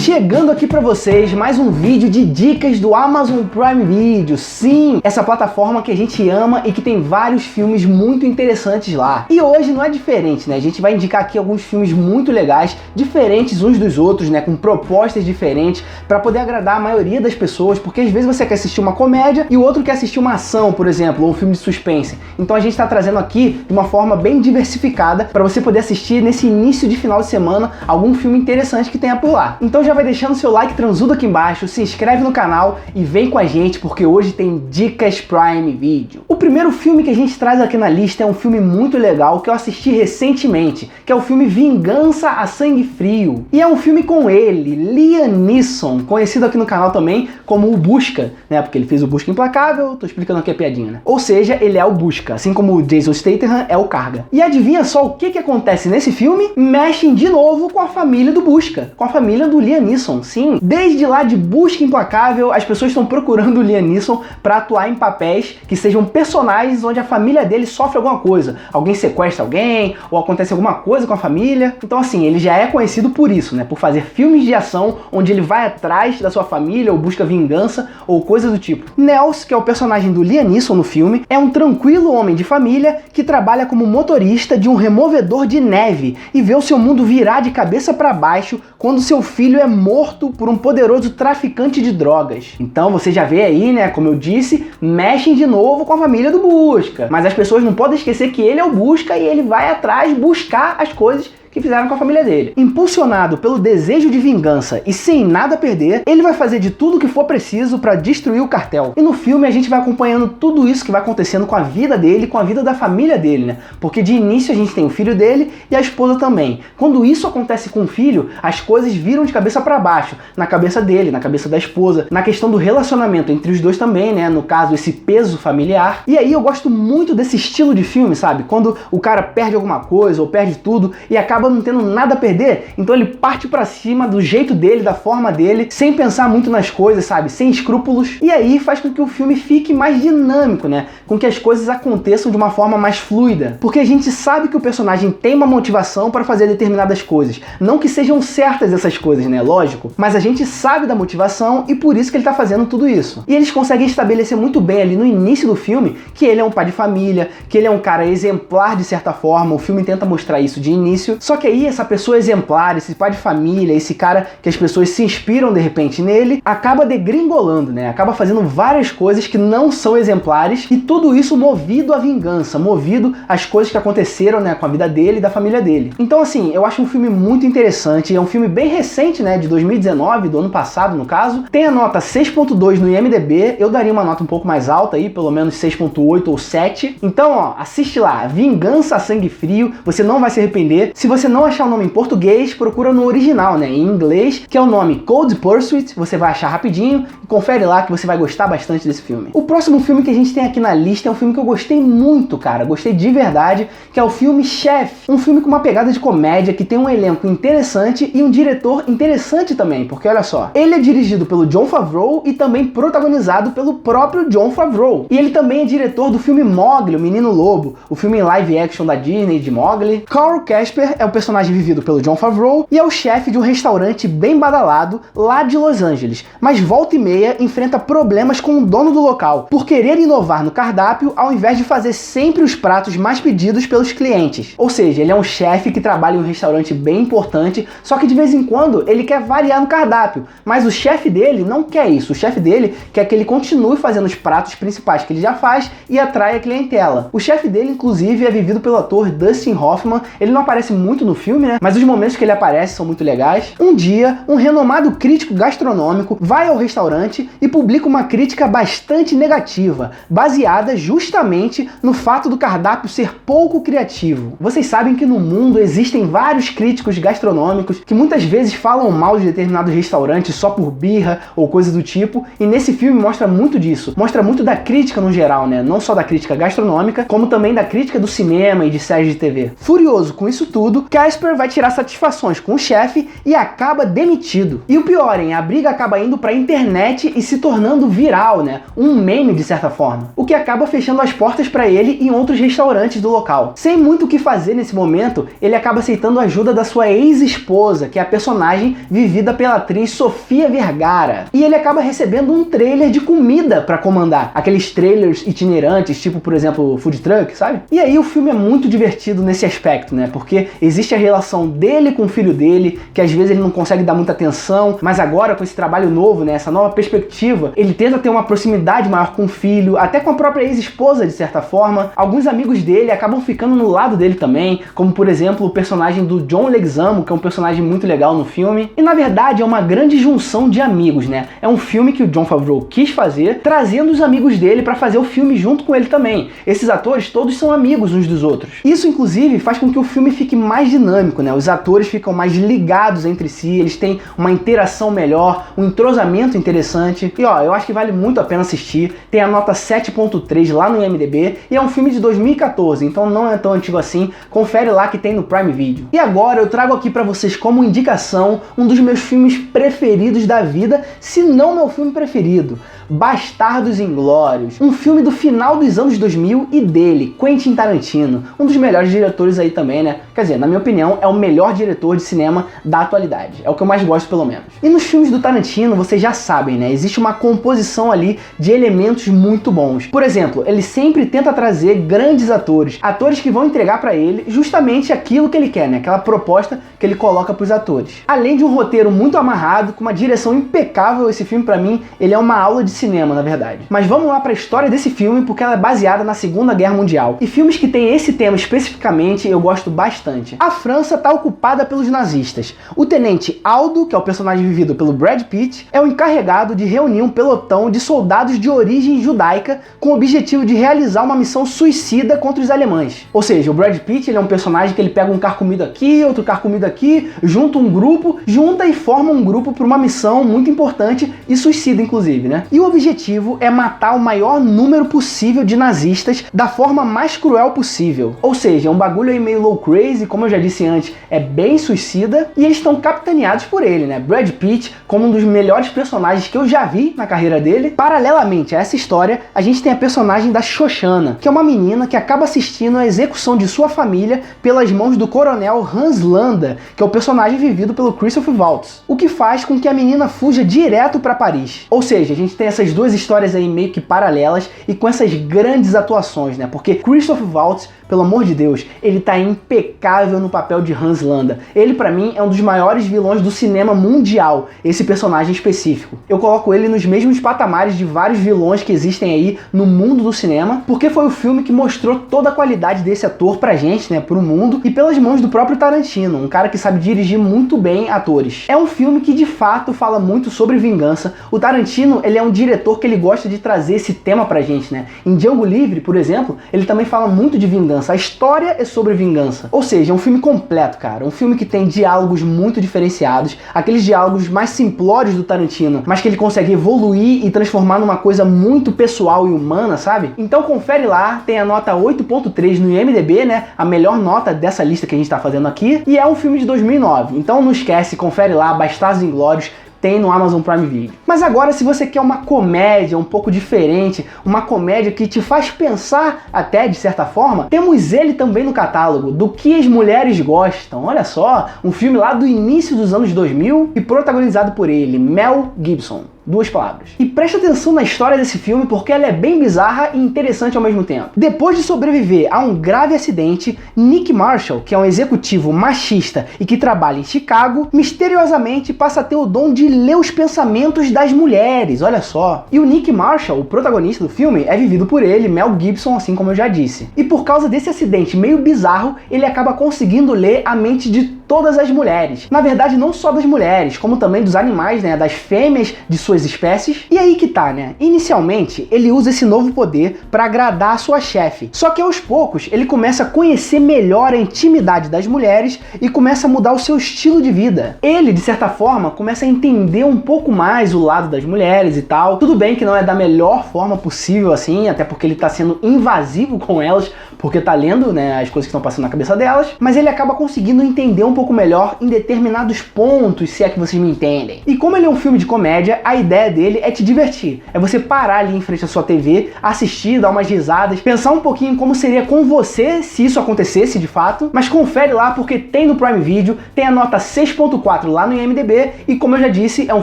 Chegando aqui pra vocês mais um vídeo de dicas do Amazon Prime Video. Sim, essa plataforma que a gente ama e que tem vários filmes muito interessantes lá. E hoje não é diferente, né? A gente vai indicar aqui alguns filmes muito legais, diferentes uns dos outros, né? Com propostas diferentes, pra poder agradar a maioria das pessoas, porque às vezes você quer assistir uma comédia e o outro quer assistir uma ação, por exemplo, ou um filme de suspense. Então a gente tá trazendo aqui de uma forma bem diversificada pra você poder assistir nesse início de final de semana algum filme interessante que tenha por lá. Então já vai deixando seu like transudo aqui embaixo, se inscreve no canal e vem com a gente porque hoje tem Dicas Prime Video. O primeiro filme que a gente traz aqui na lista é um filme muito legal que eu assisti recentemente, que é o filme Vingança a Sangue Frio. E é um filme com ele, Liam Neeson, conhecido aqui no canal também como o Busca, né? Porque ele fez o Busca Implacável, tô explicando aqui a piadinha, né? Ou seja, ele é o Busca, assim como o Jason Statham é o Carga. E adivinha só o que acontece nesse filme? Mexem de novo com a família do Busca, com a família do Liam Neeson. Sim, desde lá de Busca Implacável, as pessoas estão procurando o Liam Neeson para atuar em papéis que sejam personagens onde a família dele sofre alguma coisa. Alguém sequestra alguém, ou acontece alguma coisa com a família. Então assim, ele já é conhecido por isso, né? Por fazer filmes de ação onde ele vai atrás da sua família ou busca vingança ou coisa do tipo. Nels, que é o personagem do Liam Neeson no filme, é um tranquilo homem de família que trabalha como motorista de um removedor de neve e vê o seu mundo virar de cabeça para baixo quando seu filho é morto por um poderoso traficante de drogas. Então você já vê aí, né, como eu disse, mexem de novo com a família do Busca. Mas as pessoas não podem esquecer que ele é o Busca e ele vai atrás buscar as coisas que fizeram com a família dele. Impulsionado pelo desejo de vingança e sem nada a perder, ele vai fazer de tudo o que for preciso para destruir o cartel. E no filme a gente vai acompanhando tudo isso que vai acontecendo com a vida dele, com a vida da família dele, né? Porque de início a gente tem o filho dele e a esposa também. Quando isso acontece com o filho, as coisas viram de cabeça para baixo, na cabeça dele, na cabeça da esposa, na questão do relacionamento entre os dois também, né? No caso, esse peso familiar. E aí eu gosto muito desse estilo de filme, sabe? Quando o cara perde alguma coisa ou perde tudo e acaba não tendo nada a perder, então ele parte pra cima do jeito dele, da forma dele, sem pensar muito nas coisas, sabe? Sem escrúpulos. E aí faz com que o filme fique mais dinâmico, né? Com que as coisas aconteçam de uma forma mais fluida. Porque a gente sabe que o personagem tem uma motivação para fazer determinadas coisas. Não que sejam certas essas coisas, né? Lógico. Mas a gente sabe da motivação e por isso que ele tá fazendo tudo isso. E eles conseguem estabelecer muito bem ali no início do filme que ele é um pai de família, que ele é um cara exemplar de certa forma. O filme tenta mostrar isso de início. Só que aí essa pessoa exemplar, esse pai de família, esse cara que as pessoas se inspiram de repente nele, acaba degringolando, né? Acaba fazendo várias coisas que não são exemplares e tudo isso movido à vingança, movido às coisas que aconteceram, né, com a vida dele e da família dele. Então assim, eu acho um filme muito interessante, é um filme bem recente, né, de 2019, do ano passado no caso. Tem a nota 6.2 no IMDb, eu daria uma nota um pouco mais alta aí, pelo menos 6.8 ou 7. Então ó, assiste lá, Vingança a Sangue Frio, você não vai se arrepender. Se você não achar o nome em português, procura no original, né, em inglês, que é o nome Cold Pursuit, você vai achar rapidinho e confere lá que você vai gostar bastante desse filme. O próximo filme que a gente tem aqui na lista é um filme que eu gostei muito, cara, gostei de verdade, que é o filme Chef, um filme com uma pegada de comédia, que tem um elenco interessante e um diretor interessante também, porque olha só, ele é dirigido pelo Jon Favreau e também protagonizado pelo próprio Jon Favreau. E ele também é diretor do filme Mowgli, o Menino Lobo, o filme em live action da Disney de Mowgli. Carl Casper é o personagem vivido pelo Jon Favreau e é o chefe de um restaurante bem badalado lá de Los Angeles, mas volta e meia enfrenta problemas com o dono do local por querer inovar no cardápio ao invés de fazer sempre os pratos mais pedidos pelos clientes. Ou seja, ele é um chefe que trabalha em um restaurante bem importante, só que de vez em quando ele quer variar no cardápio, mas o chefe dele não quer isso. O chefe dele quer que ele continue fazendo os pratos principais que ele já faz e atrai a clientela. O chefe dele, inclusive, é vivido pelo ator Dustin Hoffman. Ele não aparece muito no filme, né? Mas os momentos que ele aparece são muito legais. Um dia, um renomado crítico gastronômico vai ao restaurante e publica uma crítica bastante negativa, baseada justamente no fato do cardápio ser pouco criativo. Vocês sabem que no mundo existem vários críticos gastronômicos que muitas vezes falam mal de determinados restaurantes só por birra ou coisa do tipo, e nesse filme mostra muito disso. Mostra muito da crítica no geral, né? Não só da crítica gastronômica, como também da crítica do cinema e de séries de TV. Furioso com isso tudo, Casper vai tirar satisfações com o chefe e acaba demitido. E o pior, hein? A briga acaba indo pra internet e se tornando viral, né? Um meme de certa forma. O que acaba fechando as portas pra ele em outros restaurantes do local. Sem muito o que fazer nesse momento, ele acaba aceitando a ajuda da sua ex-esposa, que é a personagem vivida pela atriz Sofia Vergara. E ele acaba recebendo um trailer de comida pra comandar. Aqueles trailers itinerantes, tipo, por exemplo, food truck, sabe? E aí o filme é muito divertido nesse aspecto, né? Porque existe a relação dele com o filho dele, que às vezes ele não consegue dar muita atenção, mas agora com esse trabalho novo, né, essa nova perspectiva, ele tenta ter uma proximidade maior com o filho, até com a própria ex-esposa de certa forma. Alguns amigos dele acabam ficando no lado dele também, como por exemplo o personagem do John Leguizamo, que é um personagem muito legal no filme. E na verdade é uma grande junção de amigos, né? É um filme que o Jon Favreau quis fazer, trazendo os amigos dele para fazer o filme junto com ele também. Esses atores todos são amigos uns dos outros. Isso inclusive faz com que o filme fique mais dinâmico, né? Os atores ficam mais ligados entre si, eles têm uma interação melhor, um entrosamento interessante. E ó, eu acho que vale muito a pena assistir. Tem a nota 7.3 lá no IMDb e é um filme de 2014, então não é tão antigo assim. Confere lá que tem no Prime Video. E agora eu trago aqui pra vocês como indicação um dos meus filmes preferidos da vida, se não meu filme preferido. Bastardos Inglórios, um filme do final dos anos 2000 e dele, Quentin Tarantino, um dos melhores diretores aí também, né? Quer dizer, na minha opinião, é o melhor diretor de cinema da atualidade. É o que eu mais gosto, pelo menos. E nos filmes do Tarantino, vocês já sabem, né? Existe uma composição ali de elementos muito bons. Por exemplo, ele sempre tenta trazer grandes atores, atores que vão entregar pra ele justamente aquilo que ele quer, né? Aquela proposta que ele coloca pros atores. Além de um roteiro muito amarrado, com uma direção impecável, esse filme pra mim, ele é uma aula de cinema, na verdade. Mas vamos lá para a história desse filme, porque ela é baseada na Segunda Guerra Mundial. E filmes que têm esse tema especificamente, eu gosto bastante. A França está ocupada pelos nazistas. O tenente Aldo, que é o personagem vivido pelo Brad Pitt, é o encarregado de reunir um pelotão de soldados de origem judaica com o objetivo de realizar uma missão suicida contra os alemães. Ou seja, o Brad Pitt, ele é um personagem que ele pega um carcomido aqui, outro carcomido aqui, junta um grupo, junta e forma um grupo para uma missão muito importante e suicida, inclusive, né? E o objetivo é matar o maior número possível de nazistas da forma mais cruel possível. Ou seja, é um bagulho aí meio low crazy, como eu já disse antes, é bem suicida, e eles estão capitaneados por ele, né? Brad Pitt, como um dos melhores personagens que eu já vi na carreira dele. Paralelamente a essa história, a gente tem a personagem da Shoshana, que é uma menina que acaba assistindo a execução de sua família pelas mãos do coronel Hans Landa, que é o personagem vivido pelo Christoph Waltz, o que faz com que a menina fuja direto para Paris. Ou seja, a gente tem essas duas histórias aí meio que paralelas e com essas grandes atuações, né? Porque Christoph Waltz, pelo amor de Deus, ele tá impecável no papel de Hans Landa. Ele, pra mim, é um dos maiores vilões do cinema mundial, esse personagem específico. Eu coloco ele nos mesmos patamares de vários vilões que existem aí no mundo do cinema, porque foi o filme que mostrou toda a qualidade desse ator pra gente, né, pro mundo, e pelas mãos do próprio Tarantino, um cara que sabe dirigir muito bem atores. É um filme que, de fato, fala muito sobre vingança. O Tarantino, ele é um diretor que ele gosta de trazer esse tema pra gente, né? Em Django Livre, por exemplo, ele também fala muito de vingança. A história é sobre vingança. Ou seja, é um filme completo, cara. Um filme que tem diálogos muito diferenciados, aqueles diálogos mais simplórios do Tarantino, mas que ele consegue evoluir e transformar numa coisa muito pessoal e humana, sabe? Então confere lá, tem a nota 8.3 no IMDb, né? A melhor nota dessa lista que a gente tá fazendo aqui, e é um filme de 2009. Então não esquece, confere lá, Bastardos Inglórios, tem no Amazon Prime Video. Mas agora, se você quer uma comédia um pouco diferente, uma comédia que te faz pensar até de certa forma, temos ele também no catálogo, Do Que as Mulheres Gostam. Olha só, um filme lá do início dos anos 2000 e protagonizado por ele, Mel Gibson. 2 palavras. E preste atenção na história desse filme porque ela é bem bizarra e interessante ao mesmo tempo. Depois de sobreviver a um grave acidente, Nick Marshall, que é um executivo machista e que trabalha em Chicago, misteriosamente passa a ter o dom de ler os pensamentos das mulheres, olha só. E o Nick Marshall, o protagonista do filme, é vivido por ele, Mel Gibson, assim como eu já disse. E por causa desse acidente meio bizarro, ele acaba conseguindo ler a mente de todas as mulheres. Na verdade, não só das mulheres, como também dos animais, né, das fêmeas de suas espécies. E aí que tá, né? Inicialmente, ele usa esse novo poder para agradar a sua chefe. Só que aos poucos, ele começa a conhecer melhor a intimidade das mulheres e começa a mudar o seu estilo de vida. Ele, de certa forma, começa a entender um pouco mais o lado das mulheres e tal. Tudo bem que não é da melhor forma possível assim, até porque ele tá sendo invasivo com elas, porque tá lendo, né, as coisas que estão passando na cabeça delas, mas ele acaba conseguindo entender um pouco melhor em determinados pontos, se é que vocês me entendem. E como ele é um filme de comédia, a ideia dele é te divertir. É você parar ali em frente à sua TV, assistir, dar umas risadas, pensar um pouquinho como seria com você se isso acontecesse de fato, mas confere lá porque tem no Prime Video, tem a nota 6.4 lá no IMDb e, como eu já disse, é um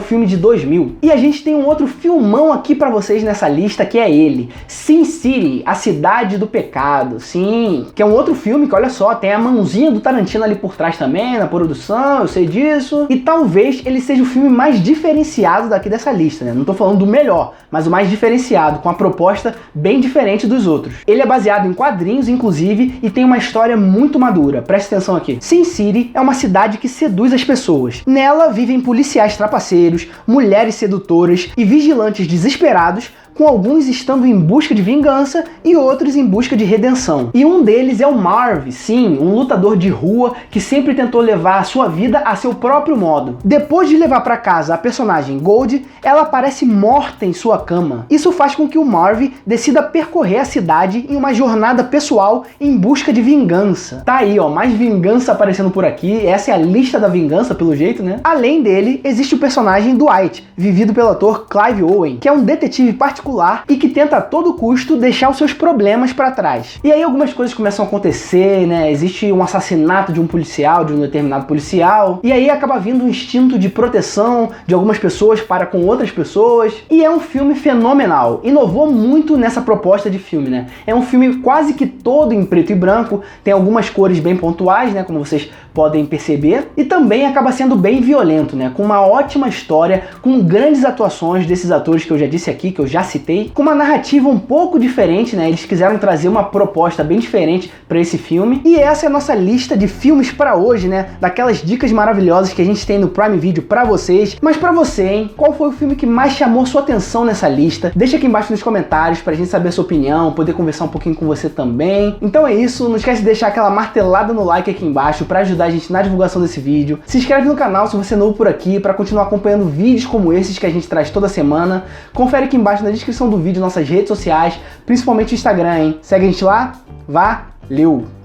filme de 2000. E a gente tem um outro filmão aqui pra vocês nessa lista, que é ele, Sin City, A Cidade do Pecado. Sim, que é um outro filme que, olha só, tem a mãozinha do Tarantino ali por trás também, na produção, eu sei disso. E talvez ele seja o filme mais diferenciado daqui dessa lista, né? Não tô falando do melhor, mas o mais diferenciado, com a proposta bem diferente dos outros. Ele é baseado em quadrinhos, inclusive, e tem uma história muito madura. Presta atenção aqui. Sin City é uma cidade que seduz as pessoas. Nela vivem policiais trapaceiros, mulheres sedutoras e vigilantes desesperados, com alguns estando em busca de vingança e outros em busca de redenção. E um deles é o Marv, sim, um lutador de rua que sempre tentou levar a sua vida a seu próprio modo. Depois de levar para casa a personagem Gold, ela aparece morta em sua cama. Isso faz com que o Marv decida percorrer a cidade em uma jornada pessoal em busca de vingança. Tá aí, ó, mais vingança aparecendo por aqui, essa é a lista da vingança pelo jeito, né? Além dele, existe o personagem Dwight, vivido pelo ator Clive Owen, que é um detetive particular e que tenta a todo custo deixar os seus problemas para trás. E aí algumas coisas começam a acontecer, né? Existe um assassinato de um policial, de um determinado policial, e aí acaba vindo um instinto de proteção de algumas pessoas para com outras pessoas, e é um filme fenomenal. Inovou muito nessa proposta de filme, né? É um filme quase que todo em preto e branco, tem algumas cores bem pontuais, né? Como vocês podem perceber, e também acaba sendo bem violento, né? Com uma ótima história, com grandes atuações desses atores que eu já disse aqui, que eu já citei, com uma narrativa um pouco diferente, né? Eles quiseram trazer uma proposta bem diferente para esse filme. E essa é a nossa lista de filmes para hoje, né? Daquelas dicas maravilhosas que a gente tem no Prime Video para vocês. Mas para você, hein? Qual foi o filme que mais chamou sua atenção nessa lista? Deixa aqui embaixo nos comentários pra gente saber a sua opinião, poder conversar um pouquinho com você também. Então é isso, não esquece de deixar aquela martelada no like aqui embaixo para ajudar a gente na divulgação desse vídeo. Se inscreve no canal se você é novo por aqui para continuar acompanhando vídeos como esses que a gente traz toda semana. Confere aqui embaixo na descrição do vídeo nossas redes sociais, principalmente o Instagram, hein? Segue a gente lá. Valeu!